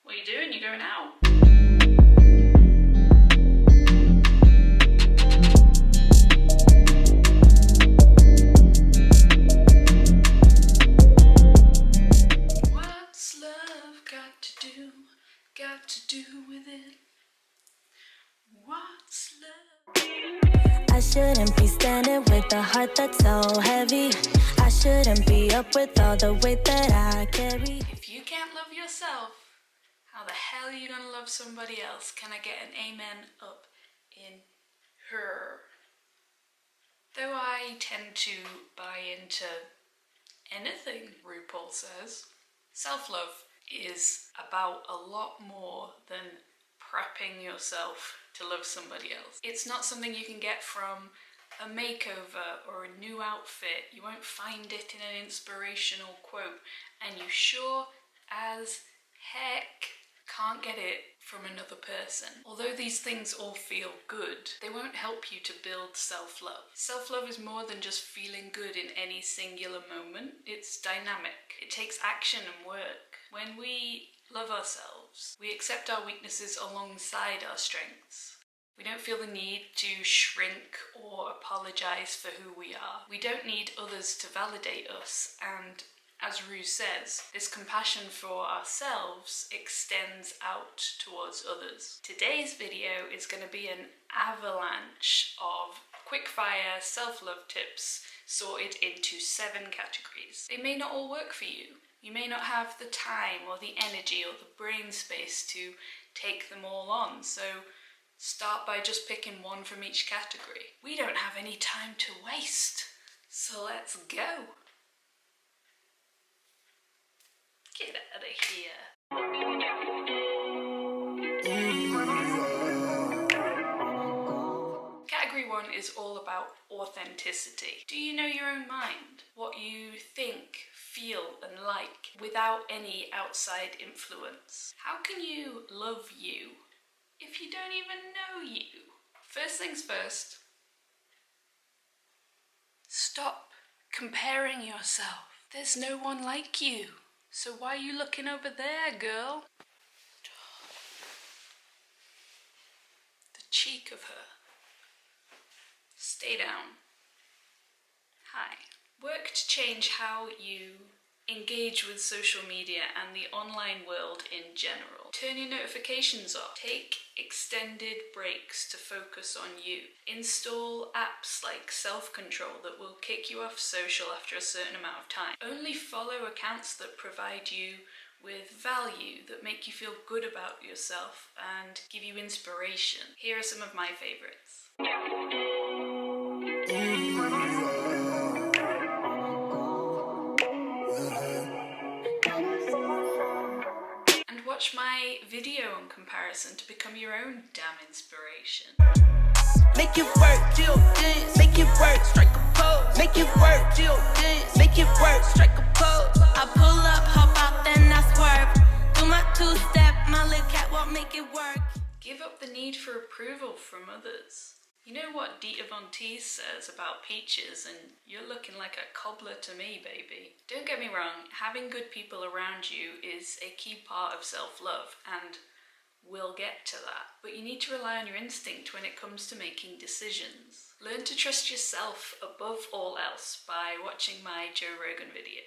What are you doing? You're going out. What's love got to do with it? What's love? I shouldn't be standing with a heart that's so heavy. I shouldn't be up with all the weight that I carry. If you can't love yourself, how the hell are you gonna love somebody else? Can I get an amen up in her? Though I tend to buy into anything RuPaul says, self-love is about a lot more than prepping yourself to love somebody else. It's not something you can get from a makeover or a new outfit. You won't find it in an inspirational quote, and you sure as heck can't get it from another person. Although these things all feel good, they won't help you to build self-love. Self-love is more than just feeling good in any singular moment. It's dynamic. It takes action and work. When we love ourselves, we accept our weaknesses alongside our strengths. We don't feel the need to shrink or apologize for who we are. We don't need others to validate us, and as Ru says, this compassion for ourselves extends out towards others. Today's video is going to be an avalanche of quickfire self-love tips sorted into 7 categories. They may not all work for you. You may not have the time or the energy or the brain space to take them all on, so start by just picking one from each category. We don't have any time to waste, so let's go. Get out of here. Category 1 is all about authenticity. Do you know your own mind? What you think, feel and like without any outside influence? How can you love you if you don't even know you? First things first, stop comparing yourself. There's no one like you. So why are you looking over there, girl? The cheek of her. Stay down. Hi. Work to change how you engage with social media and the online world in general. Turn your notifications off. Take extended breaks to focus on you. Install apps like self-control that will kick you off social after a certain amount of time. Only follow accounts that provide you with value, that make you feel good about yourself and give you inspiration. Here are some of my favorites. Watch my video in comparison to become your own damn inspiration. Make it work, Jill dance. Make it work, strike a pose. Make it work, Jill dance. Make it work, strike a pose. I pull up, hop out, then I swerve. Do my 2-step, my little catwalk, make it work. Give up the need for approval from others. You know what Dita Von Teese says about peaches, and you're looking like a cobbler to me, baby. Don't get me wrong, having good people around you is a key part of self-love, and we'll get to that. But you need to rely on your instinct when it comes to making decisions. Learn to trust yourself above all else by watching my Joe Rogan video.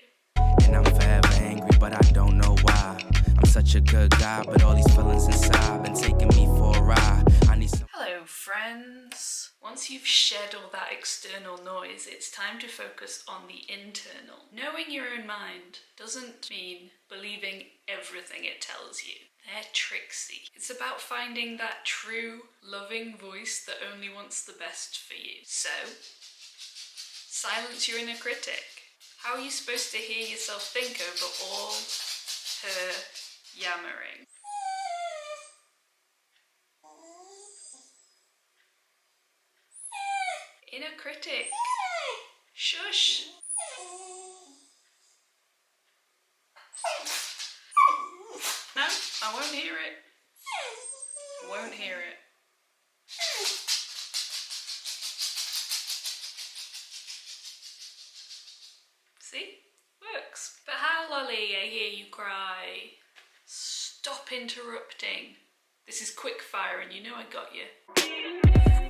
And I'm forever angry, but I don't know why. I'm such a good guy, but all these feelings inside been taking me for a ride. I need some. Hello, friends. Once you've shed all that external noise, it's time to focus on the internal. Knowing your own mind doesn't mean believing everything it tells you. They're tricksy. It's about finding that true, loving voice that only wants the best for you. So, silence your inner critic. How are you supposed to hear yourself think over all her yammering? Inner critic. Shush. No, I won't hear it. Won't hear it. See? Works. But how, Lolly? I hear you cry. Stop. Stop interrupting. This is quickfire and you know I got you.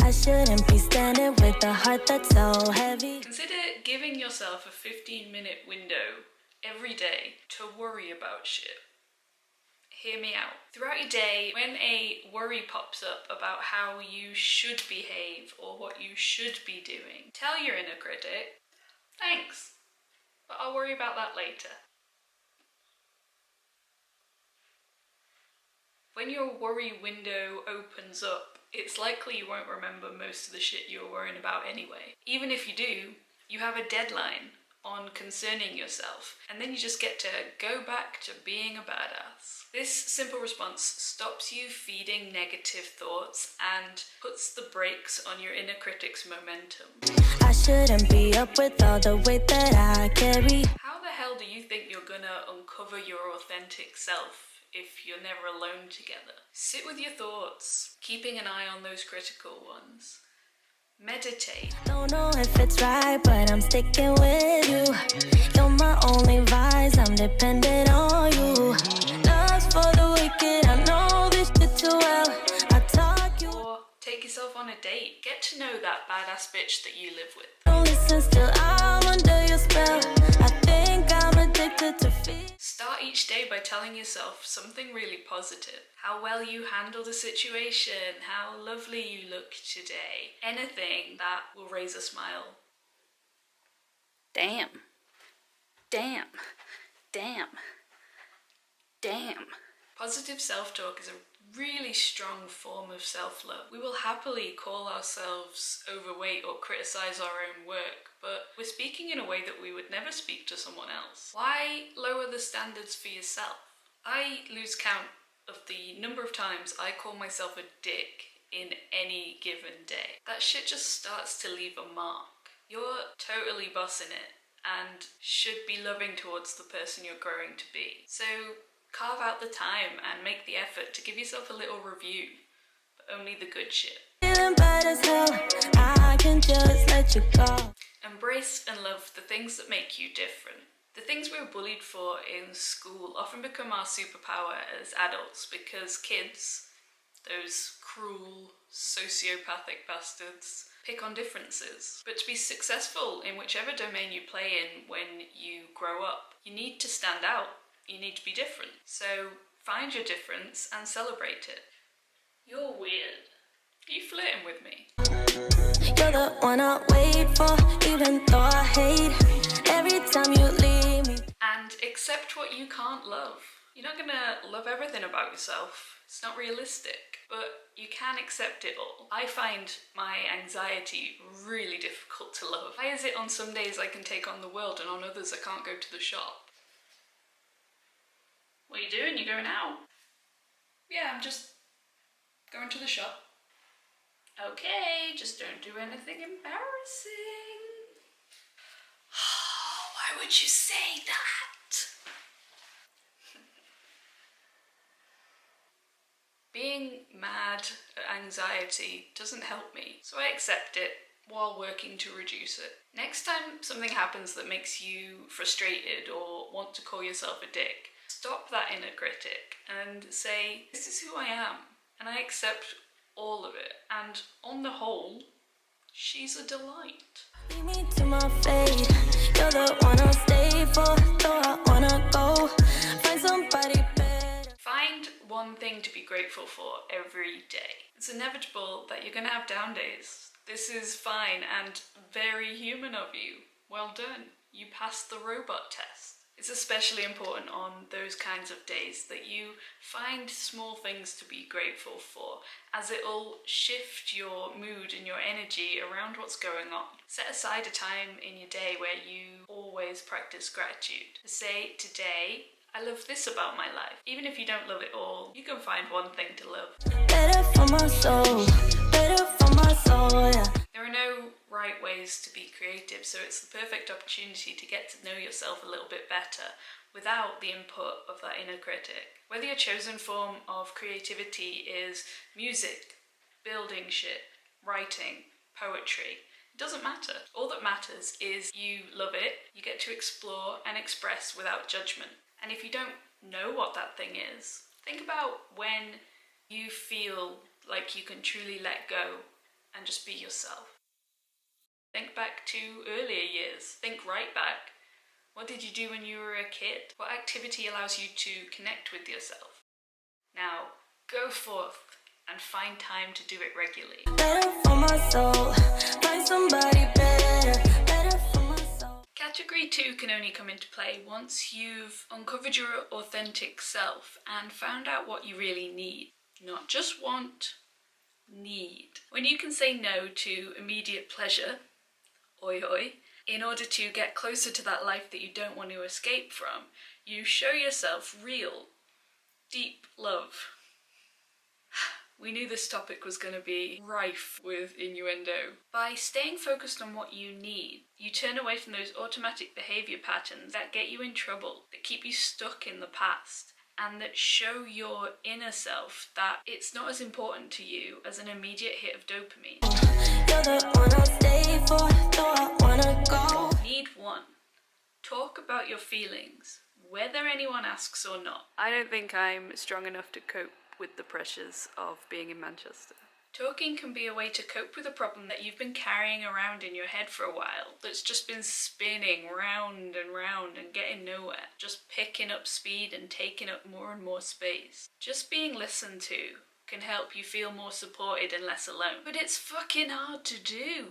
I shouldn't be standing with a heart that's so heavy. Consider giving yourself a 15-minute window every day to worry about shit. Hear me out. Throughout your day, when a worry pops up about how you should behave or what you should be doing, tell your inner critic, thanks, but I'll worry about that later. When your worry window opens up, it's likely you won't remember most of the shit you were worrying about anyway. Even if you do, you have a deadline on concerning yourself, and then you just get to go back to being a badass. This simple response stops you feeding negative thoughts and puts the brakes on your inner critic's momentum. I shouldn't be up with all the weight that I carry. How the hell do you think you're gonna uncover your authentic self if you're never alone together? Sit with your thoughts, keeping an eye on those critical ones. Meditate. Don't know if it's right, but I'm sticking with you. You're my only vice, I'm dependent on you. Love's for the wicked, I know this shit too well. I talk you. Or take yourself on a date. Get to know that badass bitch that you live with. Don't listen, still I'm under your spell. I think I'm addicted to fear. Start each day by telling yourself something really positive. How well you handled a situation, how lovely you look today. Anything that will raise a smile. Damn. Damn. Damn. Damn. Positive self-talk is a really strong form of self-love. We will happily call ourselves overweight or criticize our own work, but we're speaking in a way that we would never speak to someone else. Why lower the standards for yourself? I lose count of the number of times I call myself a dick in any given day. That shit just starts to leave a mark. You're totally bossing it and should be loving towards the person you're growing to be. So carve out the time and make the effort to give yourself a little review, but only the good shit. Feeling bad as hell, I can just let you go. Embrace and love the things that make you different. The things we were bullied for in school often become our superpower as adults because kids, those cruel, sociopathic bastards, pick on differences. But to be successful in whichever domain you play in when you grow up, you need to stand out. You need to be different. So find your difference and celebrate it. You're weird. Are you flirting with me? You're the one I wait for, even though I hate every time you leave me. And accept what you can't love. You're not gonna love everything about yourself. It's not realistic, but you can accept it all. I find my anxiety really difficult to love. Why is it on some days I can take on the world and on others I can't go to the shop? What are you doing? You going out? Yeah, I'm just going to the shop. Okay, just don't do anything embarrassing. Why would you say that? Being mad at anxiety doesn't help me, so I accept it while working to reduce it. Next time something happens that makes you frustrated or want to call yourself a dick, stop that inner critic and say, this is who I am, and I accept all of it, and on the whole, she's a delight. Lead me to my fate. You're the one I'll stay for, though I wanna go find somebody better. Find one thing to be grateful for every day. It's inevitable that you're gonna have down days. This is fine and very human of you. Well done. You passed the robot test. It's especially important on those kinds of days that you find small things to be grateful for, as it'll shift your mood and your energy around what's going on. Set aside a time in your day where you always practice gratitude. Say, today, I love this about my life. Even if you don't love it all, you can find one thing to love. Better for my soul, better for my soul, yeah. There are no right ways to be creative, so it's the perfect opportunity to get to know yourself a little bit better without the input of that inner critic. Whether your chosen form of creativity is music, building shit, writing, poetry, it doesn't matter. All that matters is you love it, you get to explore and express without judgment. And if you don't know what that thing is, Think about when you feel like you can truly let go and just be yourself. Think back to earlier years. Think right back. What did you do when you were a kid? What activity allows you to connect with yourself? Now, go forth and find time to do it regularly. Better for my soul. Find somebody better for my soul. Category 2 can only come into play once you've uncovered your authentic self and found out what you really need. Not just want, need. When you can say no to immediate pleasure, oi oi, in order to get closer to that life that you don't want to escape from, you show yourself real, deep love. We knew this topic was going to be rife with innuendo. By staying focused on what you need, you turn away from those automatic behaviour patterns that get you in trouble, that keep you stuck in the past, and that show your inner self that it's not as important to you as an immediate hit of dopamine. You're the one I'll stay for, though I wanna go. Need 1. Talk about your feelings, whether anyone asks or not. I don't think I'm strong enough to cope with the pressures of being in Manchester. Talking can be a way to cope with a problem that you've been carrying around in your head for a while, that's just been spinning round and round and getting nowhere, just picking up speed and taking up more and more space. Just being listened to can help you feel more supported and less alone. But it's fucking hard to do.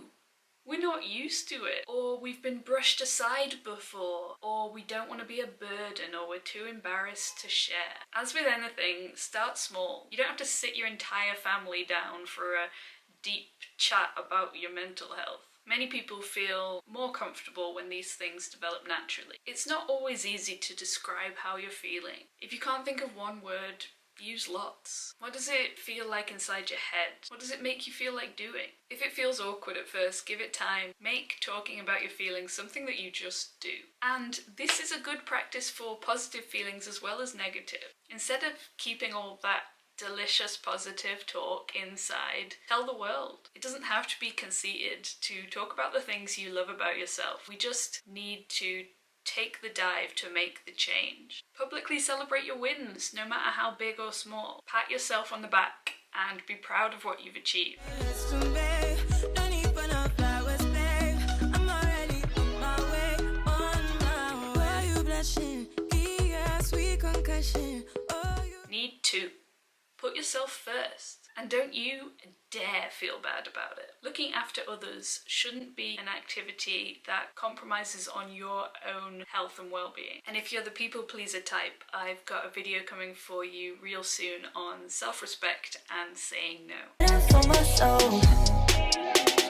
We're not used to it, or we've been brushed aside before, or we don't want to be a burden, or we're too embarrassed to share. As with anything, start small. You don't have to sit your entire family down for a deep chat about your mental health. Many people feel more comfortable when these things develop naturally. It's not always easy to describe how you're feeling. If you can't think of one word, use lots. What does it feel like inside your head? What does it make you feel like doing? If it feels awkward at first, give it time. Make talking about your feelings something that you just do. And this is a good practice for positive feelings as well as negative. Instead of keeping all that delicious positive talk inside, tell the world. It doesn't have to be conceited to talk about the things you love about yourself. We just need to take the dive to make the change. Publicly celebrate your wins, no matter how big or small. Pat yourself on the back and be proud of what you've achieved. Need 2. Put yourself first. And don't you dare feel bad about it. Looking after others shouldn't be an activity that compromises on your own health and well-being. And if you're the people pleaser type, I've got a video coming for you real soon on self-respect and saying no. For my soul.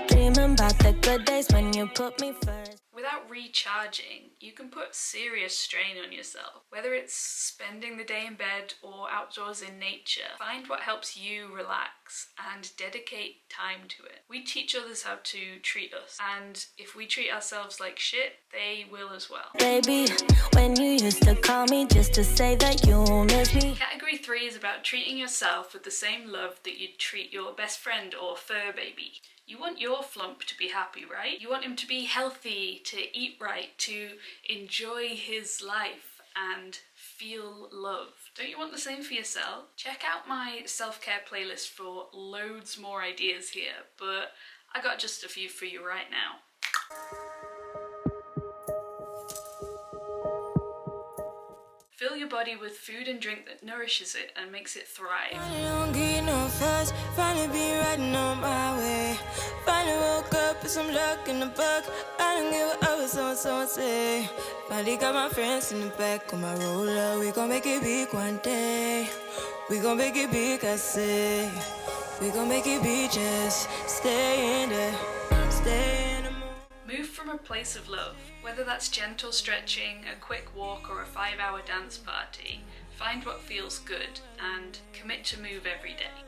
Dreaming about the good days when you put me first. Without recharging, you can put serious strain on yourself. Whether it's spending the day in bed or outdoors in nature, find what helps you relax and dedicate time to it. We teach others how to treat us, and if we treat ourselves like shit, they will as well. Baby, when you used to call me just to say that you miss me. Category 3 is about treating yourself with the same love that you'd treat your best friend or fur baby. You want your flump to be happy, right? You want him to be healthy, to eat right, to enjoy his life and feel loved. Don't you want the same for yourself? Check out my self-care playlist for loads more ideas here, but I got just a few for you right now. Fill your body with food and drink that nourishes it and makes it thrive. I don't get no fuss, finally be riding on my way. Finally woke up with some luck in the book. I don't give a what someone say. Finally got my friends in the back of my roller. We gon' make it big one day. We gon' make it big, I say. We gon' make it big, just stay in there. Stay in the mood. Move from a place of love, whether that's gentle stretching, a quick walk, or a 5-hour dance party. Find what feels good and commit to move every day.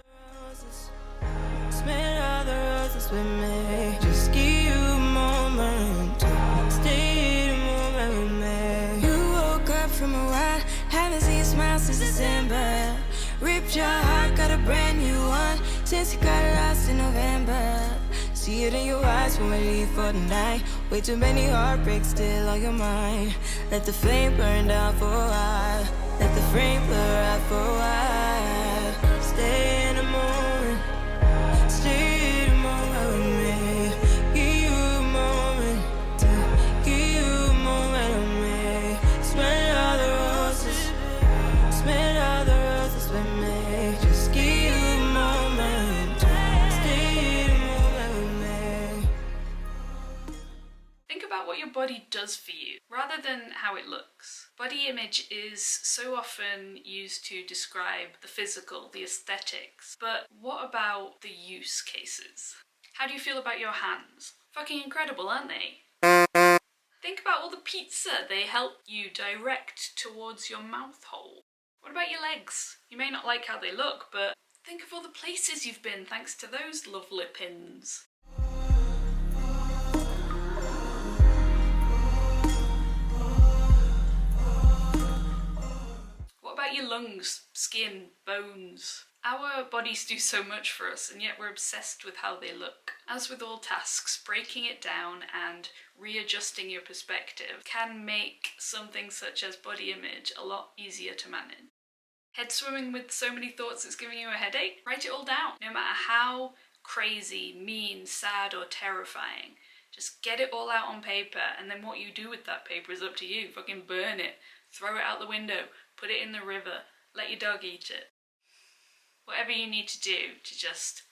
Smell all the roses with me. Just give you a moment to stay in the moment with me. You woke up from a while, haven't seen you smile since December. Ripped your heart, got a brand new one since you got lost in November. See it in your eyes when we leave for the night. Way too many heartbreaks still on your mind. Let the flame burn down for a while. Let the flame blur out for a while. with me. Just give you a moment. Stay in the moment with me. Think about what your body does for you, rather than how it looks. Body image is so often used to describe the physical, the aesthetics, but what about the use cases? How do you feel about your hands? Fucking incredible, aren't they? Think about all the pizza they help you direct towards your mouth hole. What about your legs? You may not like how they look, but think of all the places you've been thanks to those lovely pins. What about your lungs, skin, bones? Our bodies do so much for us, and yet we're obsessed with how they look. As with all tasks, breaking it down and readjusting your perspective can make something such as body image a lot easier to manage. Head swimming with so many thoughts it's giving you a headache? Write it all down. No matter how crazy, mean, sad, or terrifying, just get it all out on paper, and then what you do with that paper is up to you. Fucking burn it, throw it out the window, put it in the river, let your dog eat it. Whatever you need to do to just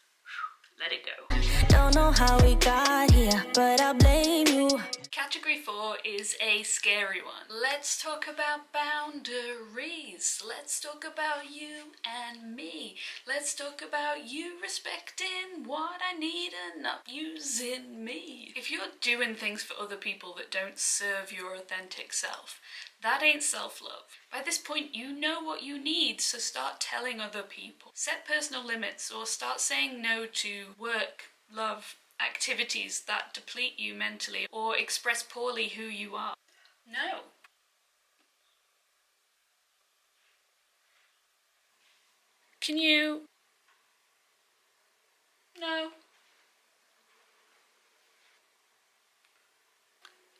let it go. Don't know how we got here, but I blame you. Category 4 is a scary one. Let's talk about boundaries. Let's talk about you and me. Let's talk about you respecting what I need and not using me. If you're doing things for other people that don't serve your authentic self, that ain't self-love. By this point, you know what you need, so start telling other people. Set personal limits or start saying no to work, love, activities that deplete you mentally or express poorly who you are. No. Can you? No.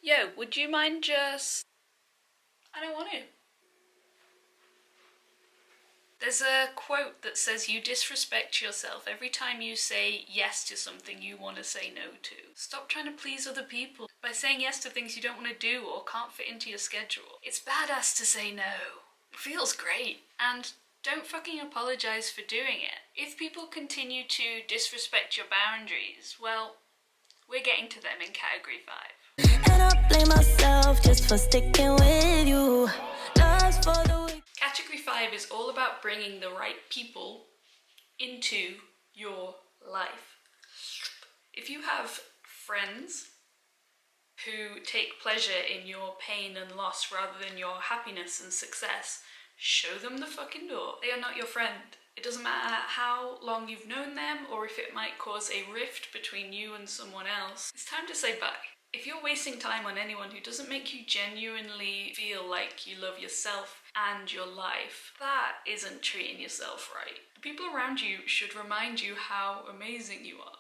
Yo, would you mind just... I don't want to. There's a quote that says you disrespect yourself every time you say yes to something you want to say no to. Stop trying to please other people by saying yes to things you don't want to do or can't fit into your schedule. It's badass to say no. It feels great. And don't fucking apologize for doing it. If people continue to disrespect your boundaries, well, we're getting to them in category 5. And I blame myself just for sticking with you. Love's for the weak. Category 5 is all about bringing the right people into your life. If you have friends who take pleasure in your pain and loss rather than your happiness and success, show them the fucking door. They are not your friend. It doesn't matter how long you've known them or if it might cause a rift between you and someone else. It's time to say bye. If you're wasting time on anyone who doesn't make you genuinely feel like you love yourself and your life, that isn't treating yourself right. The people around you should remind you how amazing you are.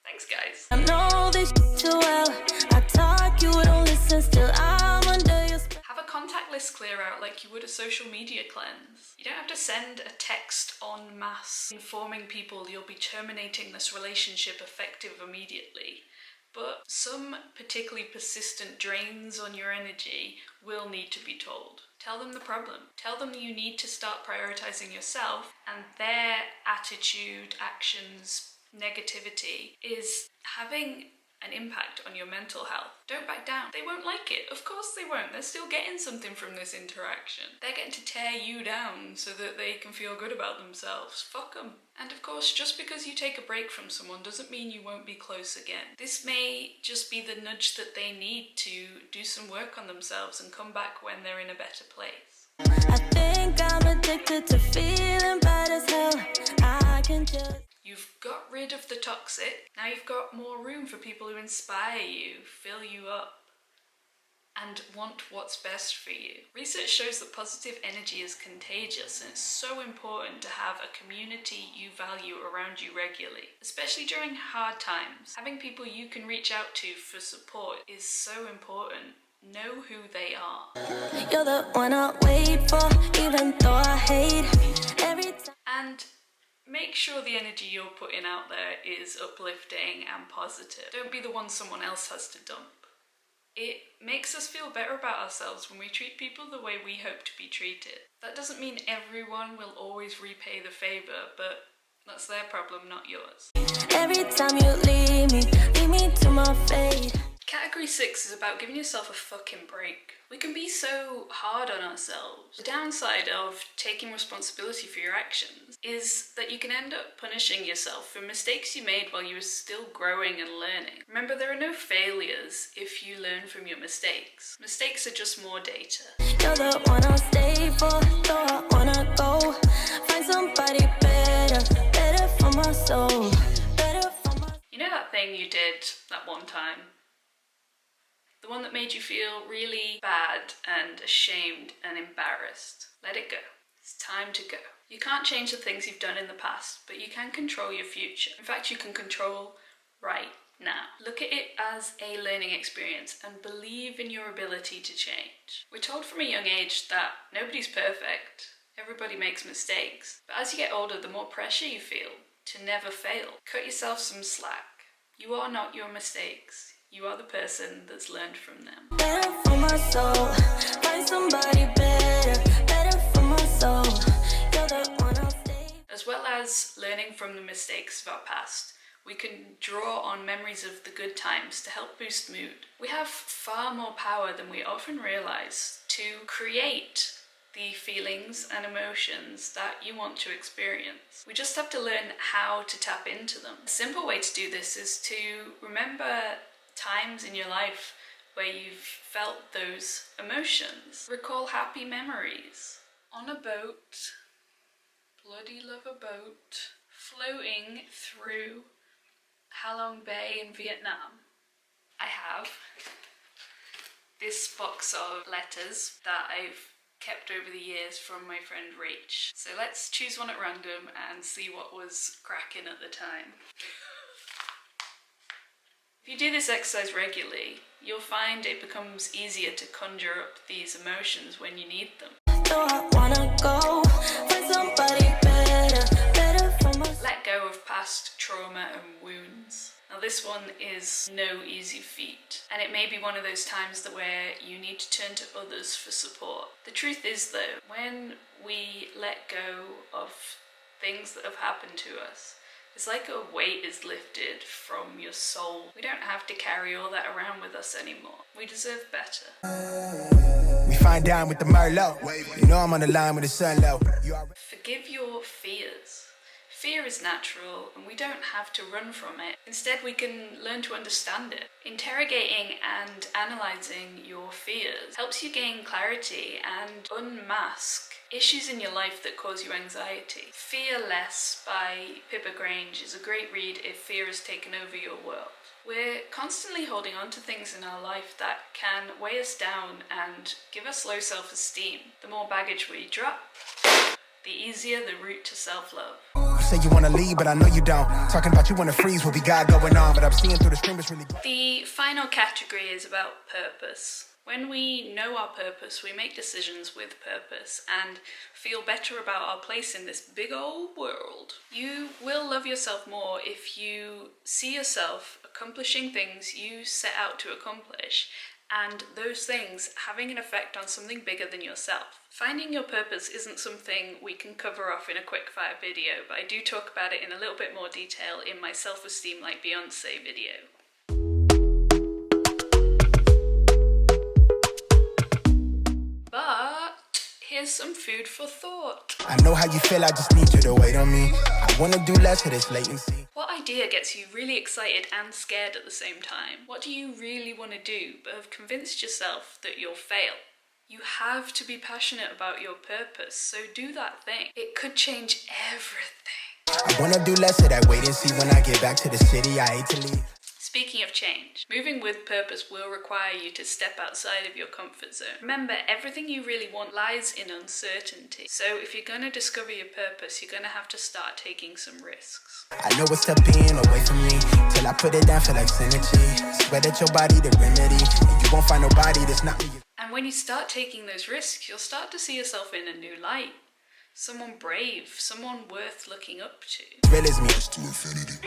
Thanks, guys. I know this too well. I talk, you don't listen, still I'm under your spell. Have a contact list clear out like you would a social media cleanse. You don't have to send a text en masse informing people you'll be terminating this relationship effective immediately. But some particularly persistent drains on your energy will need to be told. Tell them the problem. Tell them you need to start prioritizing yourself, and their attitude, actions, negativity is having an impact on your mental health. Don't back down. They won't like it. Of course they won't. They're still getting something from this interaction. They're getting to tear you down so that they can feel good about themselves. Fuck them. And of course, just because you take a break from someone doesn't mean you won't be close again. This may just be the nudge that they need to do some work on themselves and come back when they're in a better place. I think I'm addicted to feeling bad as hell. I can just... You've got rid of the toxic, now you've got more room for people who inspire you, fill you up, and want what's best for you. Research shows that positive energy is contagious, and it's so important to have a community you value around you regularly. Especially during hard times, having people you can reach out to for support is so important. Know who they are. You're the one I wait for, even though I hate every time. And make sure the energy you're putting out there is uplifting and positive. Don't be the one someone else has to dump. It makes us feel better about ourselves when we treat people the way we hope to be treated. That doesn't mean everyone will always repay the favour, but that's their problem, not yours. Every time you leave me to my fate. Category 6 is about giving yourself a fucking break. We can be so hard on ourselves. The downside of taking responsibility for your actions is that you can end up punishing yourself for mistakes you made while you were still growing and learning. Remember, there are no failures if you learn from your mistakes. Mistakes are just more data. You're the one I'll stay for, though I wanna go. Find somebody better for my soul. Better for my... You know that thing you did that one time? The one that made you feel really bad and ashamed and embarrassed. Let it go. It's time to go. You can't change the things you've done in the past, but you can control your future. In fact, you can control right now. Look at it as a learning experience and believe in your ability to change. We're told from a young age that nobody's perfect. Everybody makes mistakes. But as you get older, the more pressure you feel to never fail. Cut yourself some slack. You are not your mistakes. You are the person that's learned from them. Better for my soul. Find somebody better for my soul. You're the one I'll stay. As well as learning from the mistakes of our past, we can draw on memories of the good times to help boost mood. We have far more power than we often realize to create the feelings and emotions that you want to experience. We just have to learn how to tap into them. A simple way to do this is to remember times in your life where you've felt those emotions. Recall happy memories. On a boat, bloody love a boat, floating through Halong Bay in Vietnam. I have this box of letters that I've kept over the years from my friend Rach. So let's choose one at random and see what was cracking at the time. If you do this exercise regularly, you'll find it becomes easier to conjure up these emotions when you need them. Though I wanna go. Find somebody better for my soul. Let go of past trauma and wounds. Now this one is no easy feat, and it may be one of those times where you need to turn to others for support. The truth is though, when we let go of things that have happened to us, it's like a weight is lifted from your soul. We don't have to carry all that around with us anymore. We deserve better. We find down with the Merlot. You know I'm on the line with the sun low. Forgive your fears. Fear is natural and we don't have to run from it. Instead, we can learn to understand it. Interrogating and analysing your fears helps you gain clarity and unmask issues in your life that cause you anxiety. Fear Less by Pippa Grange is a great read if fear has taken over your world. We're constantly holding on to things in our life that can weigh us down and give us low self-esteem. The more baggage we drop, the easier the route to self-love. You say you wanna leave, but I know you don't. Talking about you wanna freeze what we got going on, but I'm seeing through the screen it's really. The final category is about purpose. When we know our purpose, we make decisions with purpose and feel better about our place in this big old world. You will love yourself more if you see yourself accomplishing things you set out to accomplish, and those things having an effect on something bigger than yourself. Finding your purpose isn't something we can cover off in a quickfire video, but I do talk about it in a little bit more detail in my Self-Esteem Like Beyonce video. But here's some food for thought. I know how you feel, I just need you to wait on me. I wanna do less of this latency. What idea gets you really excited and scared at the same time? What do you really want to do but have convinced yourself that you'll fail? You have to be passionate about your purpose, so do that thing. It could change everything. I wanna do less of that wait and see when I get back to the city. I hate to leave. Speaking of change, moving with purpose will require you to step outside of your comfort zone. Remember, everything you really want lies in uncertainty. So if you're going to discover your purpose, you're going to have to start taking some risks. I know it's tough being away from me till I put it down, feel like synergy. Swear that your body the remedy, and you won't find nobody that's not me. And when you start taking those risks, you'll start to see yourself in a new light. Someone brave, someone worth looking up to. Real as me, just to infinity.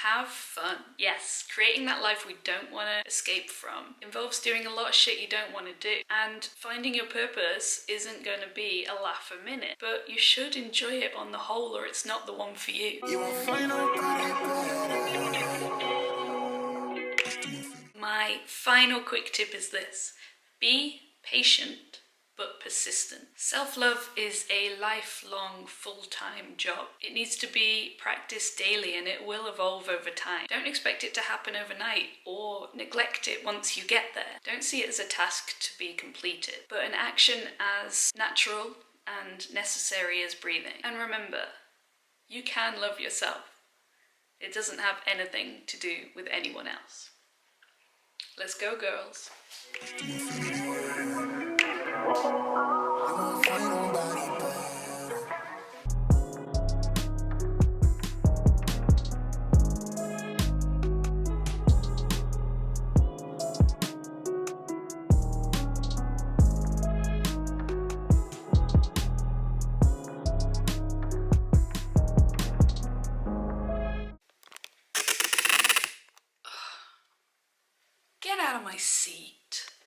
Have fun. Yes, creating that life we don't want to escape from involves doing a lot of shit you don't want to do. And finding your purpose isn't going to be a laugh a minute, but you should enjoy it on the whole, or it's not the one for you. My final quick tip is this: be patient but persistent. Self-love is a lifelong, full-time job. It needs to be practiced daily and it will evolve over time. Don't expect it to happen overnight or neglect it once you get there. Don't see it as a task to be completed, but an action as natural and necessary as breathing. And remember, you can love yourself. It doesn't have anything to do with anyone else. Let's go, girls. Get out of my seat.